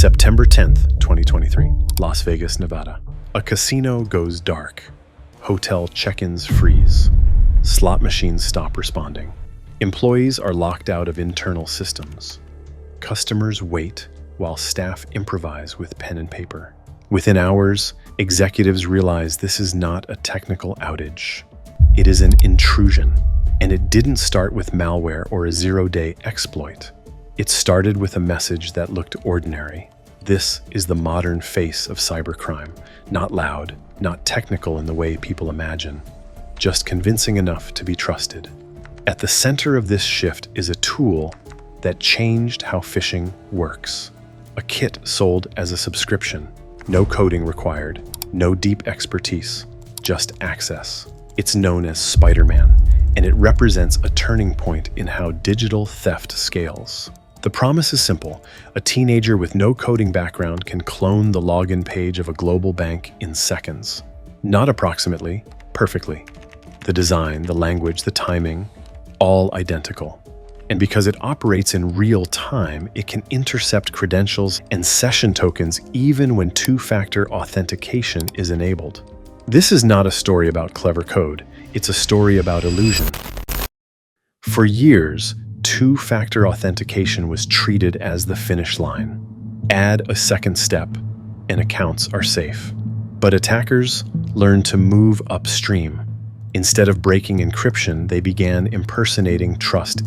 September 10th, 2023, Las Vegas, Nevada. A casino goes dark. Hotel check-ins freeze. Slot machines stop responding. Employees are locked out of internal systems. Customers wait while staff improvise with pen and paper. Within hours, executives realize this is not a technical outage. It is an intrusion, and it didn't start with malware or a zero-day exploit. It started with a message that looked ordinary. This is the modern face of cybercrime, not loud, not technical in the way people imagine, just convincing enough to be trusted. At the center of this shift is a tool that changed how phishing works. A kit sold as a subscription, no coding required, no deep expertise, just access. It's known as Spider-Man, and it represents a turning point in how digital theft scales. The promise is simple. A teenager with no coding background can clone the login page of a global bank in seconds. Not approximately, perfectly. The design, the language, the timing, all identical. And because it operates in real time, it can intercept credentials and session tokens even when two-factor authentication is enabled. This is not a story about clever code. It's a story about illusion. For years, two-factor authentication was treated as the finish line. Add a second step, and accounts are safe. But attackers learned to move upstream. Instead of breaking encryption, they began impersonating trust.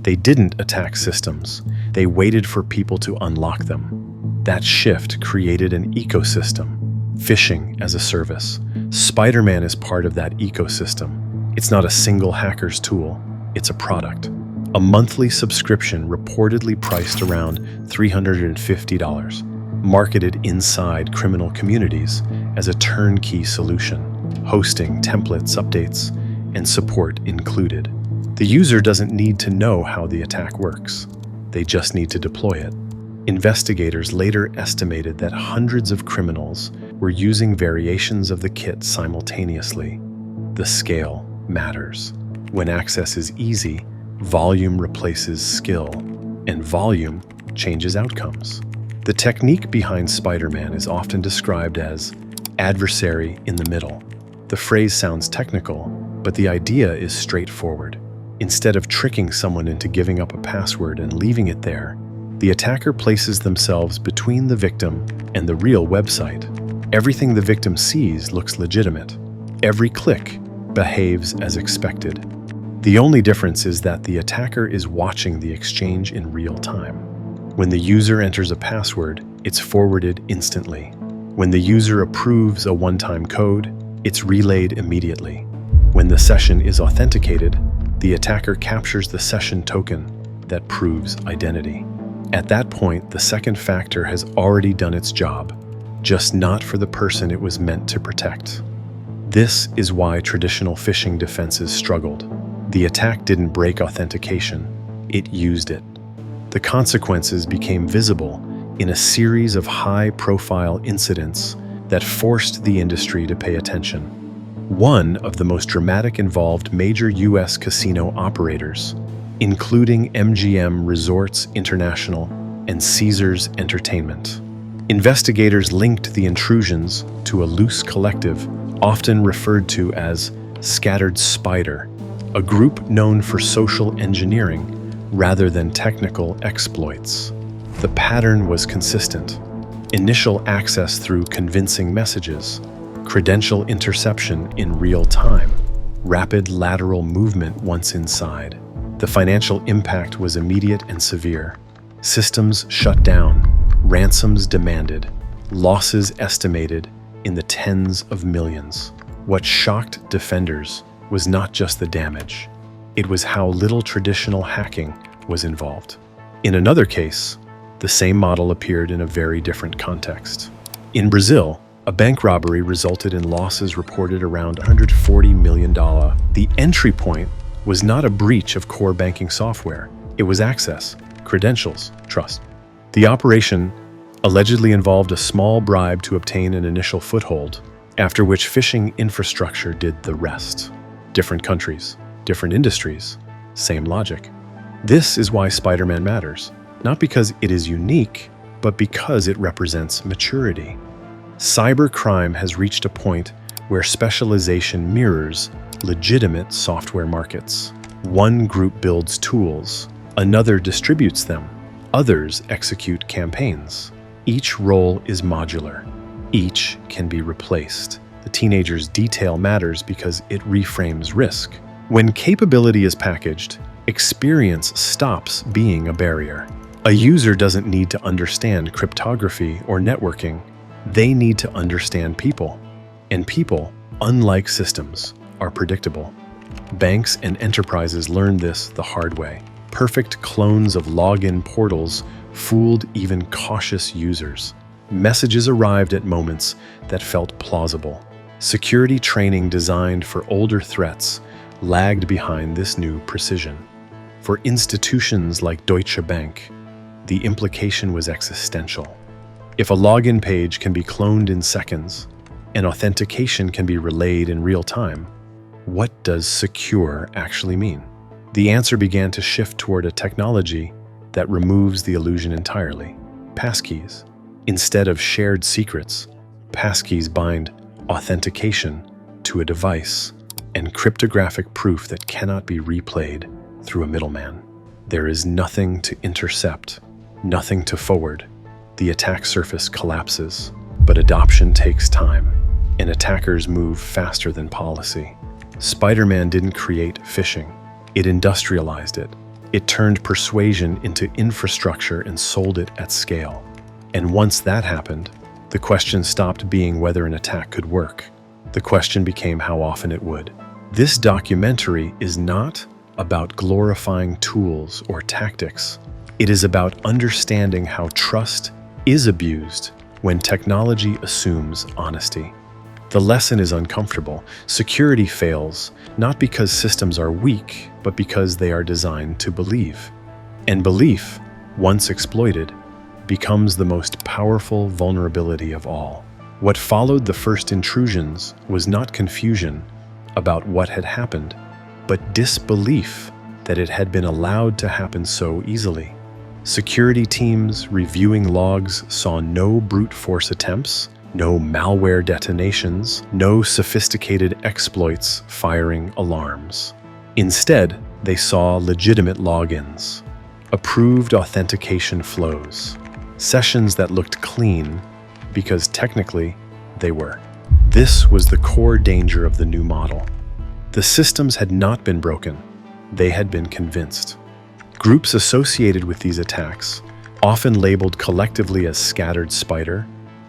They didn't attack systems. They waited for people to unlock them. That shift created an ecosystem. Phishing as a service. Spider-Man is part of that ecosystem. It's not a single hacker's tool. It's a product. A monthly subscription reportedly priced around $350, marketed inside criminal communities as a turnkey solution, hosting, templates, updates, and support included. The user doesn't need to know how the attack works. They just need to deploy it. Investigators later estimated that hundreds of criminals were using variations of the kit simultaneously. The scale matters. When access is easy, volume replaces skill, and volume changes outcomes. The technique behind Spider-Man is often described as adversary in the middle. The phrase sounds technical, but the idea is straightforward. Instead of tricking someone into giving up a password and leaving it there, the attacker places themselves between the victim and the real website. Everything the victim sees looks legitimate. Every click behaves as expected. The only difference is that the attacker is watching the exchange in real time. When the user enters a password, it's forwarded instantly. When the user approves a one-time code, it's relayed immediately. When the session is authenticated, the attacker captures the session token that proves identity. At that point, the second factor has already done its job, just not for the person it was meant to protect. This is why traditional phishing defenses struggled. The attack didn't break authentication, it used it. The consequences became visible in a series of high-profile incidents that forced the industry to pay attention. One of the most dramatic involved major U.S. casino operators, including MGM Resorts International and Caesars Entertainment. Investigators linked the intrusions to a loose collective, often referred to as Scattered Spider, a group known for social engineering rather than technical exploits. The pattern was consistent. Initial access through convincing messages, credential interception in real time, rapid lateral movement once inside. The financial impact was immediate and severe. Systems shut down, ransoms demanded, losses estimated in the tens of millions. What shocked defenders was not just the damage, it was how little traditional hacking was involved. In another case, the same model appeared in a very different context. In Brazil, a bank robbery resulted in losses reported around $140 million. The entry point was not a breach of core banking software. It was access, credentials, trust. The operation allegedly involved a small bribe to obtain an initial foothold, after which phishing infrastructure did the rest. Different countries, different industries, same logic. This is why Spider-Man matters. Not because it is unique, but because it represents maturity. Cybercrime has reached a point where specialization mirrors legitimate software markets. One group builds tools, another distributes them, others execute campaigns. Each role is modular. Each can be replaced. The teenager's detail matters because it reframes risk. When capability is packaged, experience stops being a barrier. A user doesn't need to understand cryptography or networking. They need to understand people. And people, unlike systems, are predictable. Banks and enterprises learned this the hard way. Perfect clones of login portals fooled even cautious users. Messages arrived at moments that felt plausible. Security training designed for older threats lagged behind this new precision. For institutions like Deutsche Bank, the implication was existential. If a login page can be cloned in seconds, and authentication can be relayed in real time, what does secure actually mean? The answer began to shift toward a technology that removes the illusion entirely. Passkeys. Instead of shared secrets, passkeys bind authentication to a device and cryptographic proof that cannot be replayed through a middleman. There is nothing to intercept, nothing to forward. The attack surface collapses, but adoption takes time, and attackers move faster than policy. Spider-Man didn't create phishing. It industrialized it. It turned persuasion into infrastructure and sold it at scale. And once that happened, the question stopped being whether an attack could work. The question became how often it would. This documentary is not about glorifying tools or tactics. It is about understanding how trust is abused when technology assumes honesty. The lesson is uncomfortable. Security fails, not because systems are weak, but because they are designed to believe. And belief, once exploited, becomes the most powerful vulnerability of all. What followed the first intrusions was not confusion about what had happened, but disbelief that it had been allowed to happen so easily. Security teams reviewing logs saw no brute force attempts, no malware detonations, no sophisticated exploits firing alarms. Instead, they saw legitimate logins, approved authentication flows, sessions that looked clean because technically they were. This was the core danger of the new model. The systems had not been broken, they had been convinced. Groups associated with these attacks, often labeled collectively as scattered spider,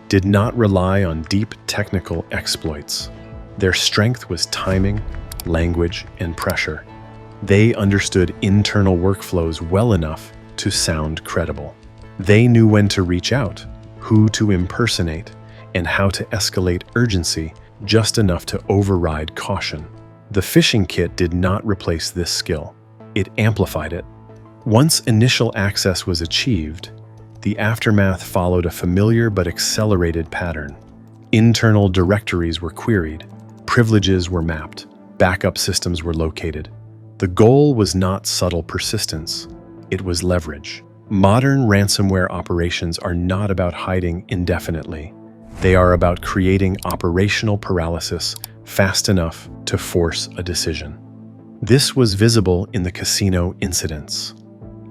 did not rely on deep technical exploits. Their strength was timing, language, and pressure. They understood internal workflows well enough to sound credible. They knew when to reach out, who to impersonate, and how to escalate urgency just enough to override caution. The phishing kit did not replace this skill. It amplified it. Once initial access was achieved, the aftermath followed a familiar but accelerated pattern. Internal directories were queried, privileges were mapped, backup systems were located. The goal was not subtle persistence, it was leverage. Modern ransomware operations are not about hiding indefinitely. They are about creating operational paralysis fast enough to force a decision. This was visible in the casino incidents.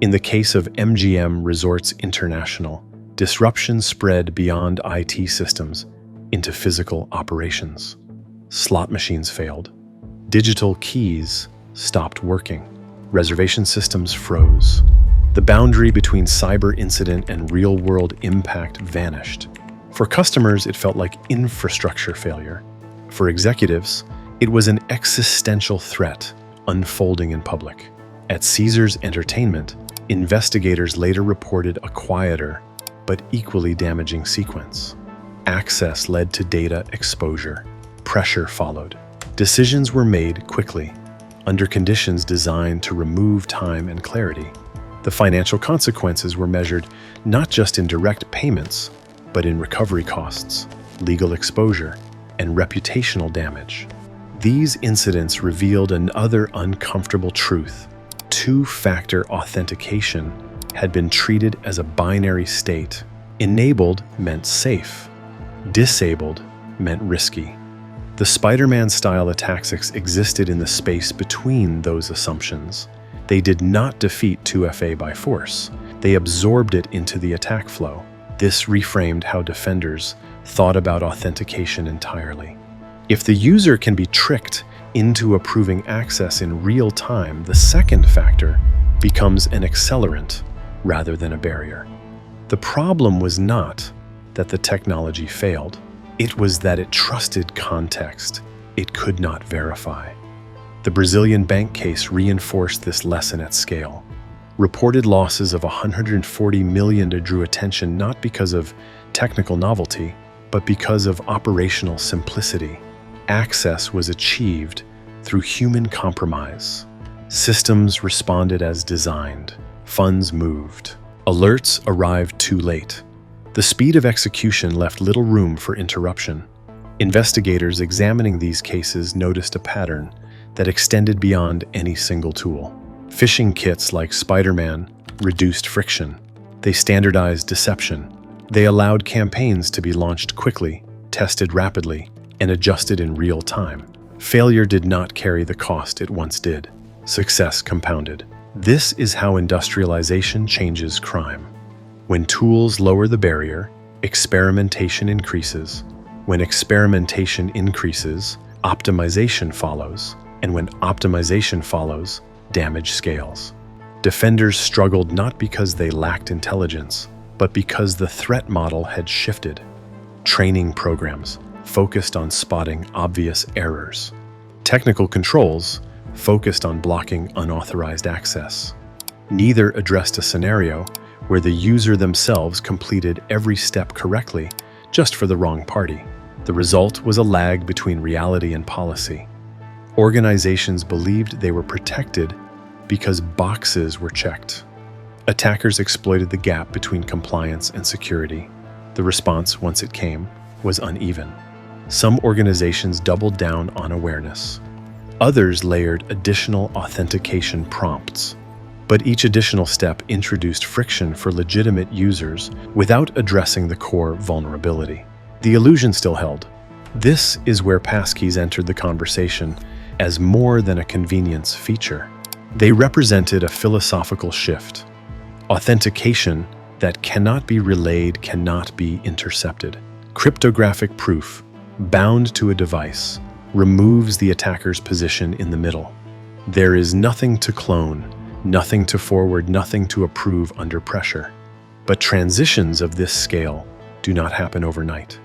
In the case of MGM Resorts International, disruption spread beyond IT systems into physical operations. Slot machines failed. Digital keys stopped working. Reservation systems froze. The boundary between cyber incident and real-world impact vanished. For customers, it felt like infrastructure failure. For executives, it was an existential threat unfolding in public. At Caesars Entertainment, investigators later reported a quieter but equally damaging sequence. Access led to data exposure. Pressure followed. Decisions were made quickly, under conditions designed to remove time and clarity. The financial consequences were measured not just in direct payments, but in recovery costs, legal exposure, and reputational damage. These incidents revealed another uncomfortable truth. Two-factor authentication had been treated as a binary state Enabled meant safe. Disabled meant risky. The Spider-Man-style attacks existed in the space between those assumptions. They did not defeat 2FA by force. They absorbed it into the attack flow. This reframed how defenders thought about authentication entirely. If the user can be tricked into approving access in real time, the second factor becomes an accelerant rather than a barrier. The problem was not that the technology failed. It was that it trusted context it could not verify. The Brazilian bank case reinforced this lesson at scale. Reported losses of 140 million drew attention not because of technical novelty, but because of operational simplicity. Access was achieved through human compromise. Systems responded as designed. Funds moved. Alerts arrived too late. The speed of execution left little room for interruption. Investigators examining these cases noticed a pattern that extended beyond any single tool. Phishing kits like Spider-Man reduced friction. They standardized deception. They allowed campaigns to be launched quickly, tested rapidly, and adjusted in real time. Failure did not carry the cost it once did. Success compounded. This is how industrialization changes crime. When tools lower the barrier, experimentation increases. When experimentation increases, optimization follows. And when optimization follows, damage scales. Defenders struggled not because they lacked intelligence, but because the threat model had shifted. Training programs focused on spotting obvious errors. Technical controls focused on blocking unauthorized access. Neither addressed a scenario where the user themselves completed every step correctly, just for the wrong party. The result was a lag between reality and policy. Organizations believed they were protected because boxes were checked. Attackers exploited the gap between compliance and security. The response, once it came, was uneven. Some organizations doubled down on awareness. Others layered additional authentication prompts. But each additional step introduced friction for legitimate users without addressing the core vulnerability. The illusion still held. This is where passkeys entered the conversation as more than a convenience feature. They represented a philosophical shift. Authentication that cannot be relayed cannot be intercepted. Cryptographic proof, bound to a device, removes the attacker's position in the middle. There is nothing to clone, nothing to forward, nothing to approve under pressure. But transitions of this scale do not happen overnight.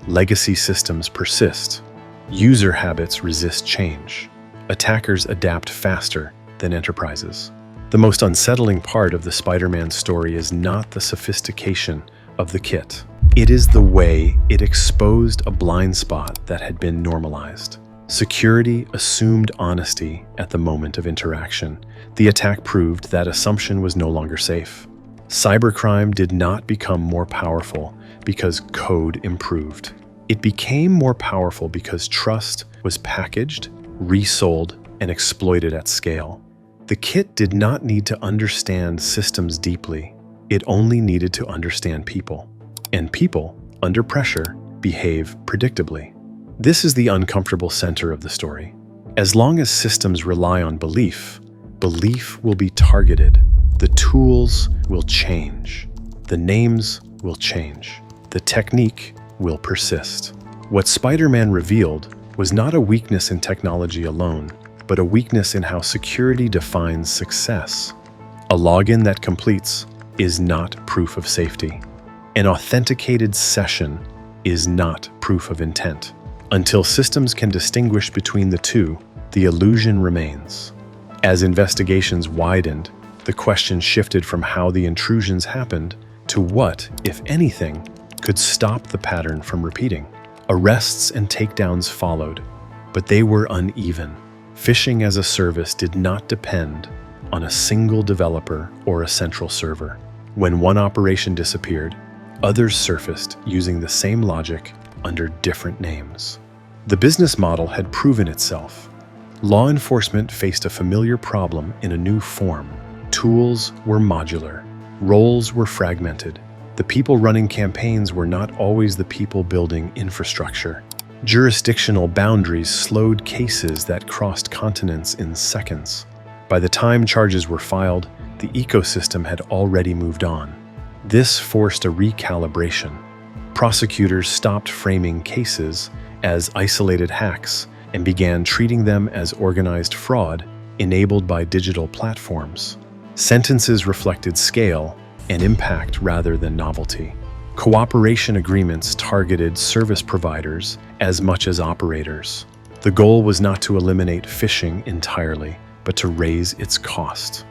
Legacy systems persist. User habits resist change. Attackers adapt faster than enterprises. The most unsettling part of the Spider-Man story is not the sophistication of the kit. It is the way it exposed a blind spot that had been normalized. Security assumed honesty at the moment of interaction. The attack proved that assumption was no longer safe. Cybercrime did not become more powerful because code improved. It became more powerful because trust was packaged, resold, and exploited at scale. The kit did not need to understand systems deeply. It only needed to understand people. And people, under pressure, behave predictably. This is the uncomfortable center of the story. As long as systems rely on belief, belief will be targeted. The tools will change. The names will change. The technique will persist. What Spider-Man revealed was not a weakness in technology alone, but a weakness in how security defines success. A login that completes is not proof of safety. An authenticated session is not proof of intent. Until systems can distinguish between the two, the illusion remains. As investigations widened, the question shifted from how the intrusions happened to what, if anything, could stop the pattern from repeating. Arrests and takedowns followed, but they were uneven. Phishing as a service did not depend on a single developer or a central server. When one operation disappeared, others surfaced using the same logic under different names. The business model had proven itself. Law enforcement faced a familiar problem in a new form. Tools were modular, roles were fragmented, The people running campaigns were not always the people building infrastructure. Jurisdictional boundaries slowed cases that crossed continents in seconds. By the time charges were filed, the ecosystem had already moved on. This forced a recalibration. Prosecutors stopped framing cases as isolated hacks and began treating them as organized fraud enabled by digital platforms. Sentences reflected scale and impact rather than novelty. Cooperation agreements targeted service providers as much as operators. The goal was not to eliminate phishing entirely, but to raise its cost.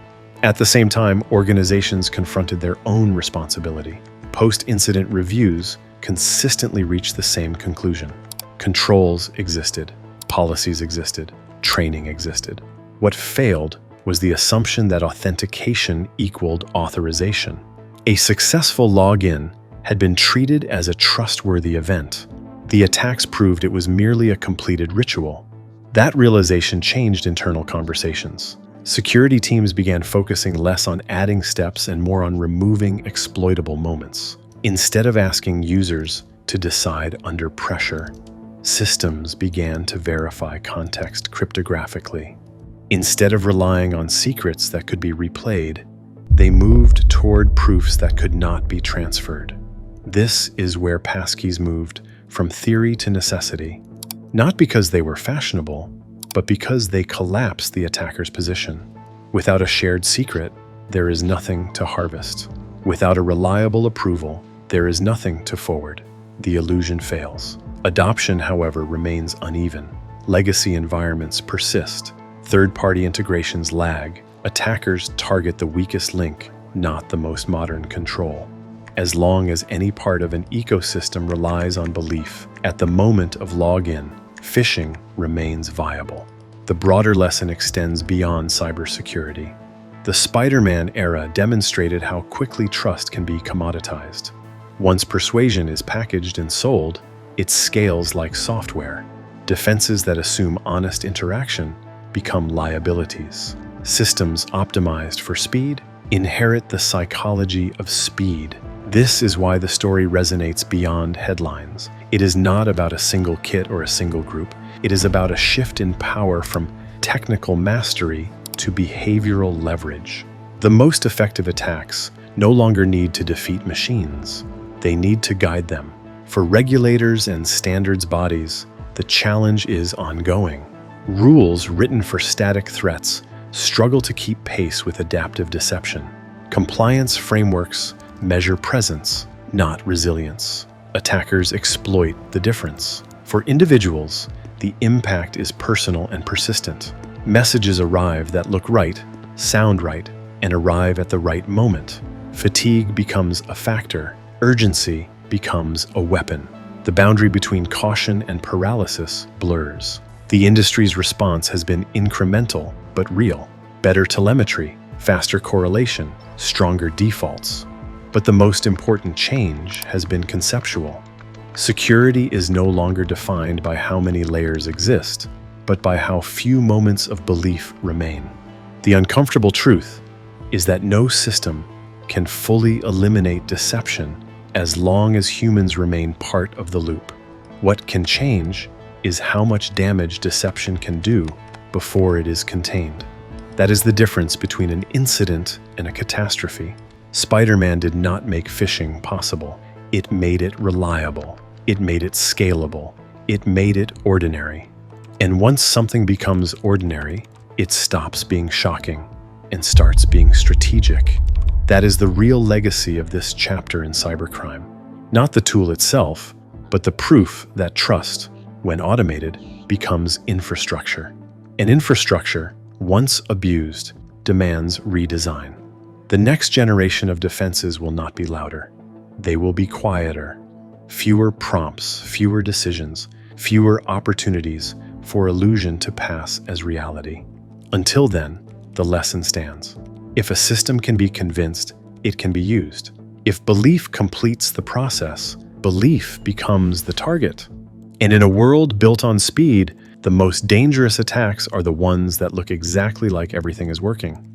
At the same time, organizations confronted their own responsibility. Post-incident reviews consistently reached the same conclusion. Controls existed, policies existed, training existed. What failed was the assumption that authentication equaled authorization. A successful login had been treated as a trustworthy event. The attacks proved it was merely a completed ritual. That realization changed internal conversations. Security teams began focusing less on adding steps and more on removing exploitable moments. Instead of asking users to decide under pressure, systems began to verify context cryptographically. Instead of relying on secrets that could be replayed, they moved toward proofs that could not be transferred. This is where passkeys moved from theory to necessity, not because they were fashionable, but because they collapsed the attacker's position. Without a shared secret, there is nothing to harvest. Without a reliable approval, there is nothing to forward. The illusion fails. Adoption, however, remains uneven. Legacy environments persist. Third-party integrations lag. Attackers target the weakest link, not the most modern control. As long as any part of an ecosystem relies on belief at the moment of login, phishing remains viable. The broader lesson extends beyond cybersecurity. The Spider-Man era demonstrated how quickly trust can be commoditized. Once persuasion is packaged and sold, it scales like software. Defenses that assume honest interaction become liabilities. Systems optimized for speed inherit the psychology of speed. This is why the story resonates beyond headlines. It is not about a single kit or a single group. It is about a shift in power from technical mastery to behavioral leverage. The most effective attacks no longer need to defeat machines. They need to guide them. For regulators and standards bodies, the challenge is ongoing. Rules written for static threats struggle to keep pace with adaptive deception. Compliance frameworks measure presence, not resilience. Attackers exploit the difference. For individuals, the impact is personal and persistent. Messages arrive that look right, sound right, and arrive at the right moment. Fatigue becomes a factor. Urgency becomes a weapon. The boundary between caution and paralysis blurs. The industry's response has been incremental but real. Better telemetry, faster correlation, stronger defaults. But the most important change has been conceptual. Security is no longer defined by how many layers exist, but by how few moments of belief remain. The uncomfortable truth is that no system can fully eliminate deception as long as humans remain part of the loop. What can change is how much damage deception can do before it is contained. That is the difference between an incident and a catastrophe. Spider-Man did not make phishing possible. It made it reliable. It made it scalable. It made it ordinary. And once something becomes ordinary, it stops being shocking and starts being strategic. That is the real legacy of this chapter in cybercrime. Not the tool itself, but the proof that trust, when automated, becomes infrastructure. And infrastructure, once abused, demands redesign. The next generation of defenses will not be louder. They will be quieter. Fewer prompts, fewer decisions, fewer opportunities for illusion to pass as reality. Until then, the lesson stands. If a system can be convinced, it can be used. If belief completes the process, belief becomes the target. And in a world built on speed, the most dangerous attacks are the ones that look exactly like everything is working.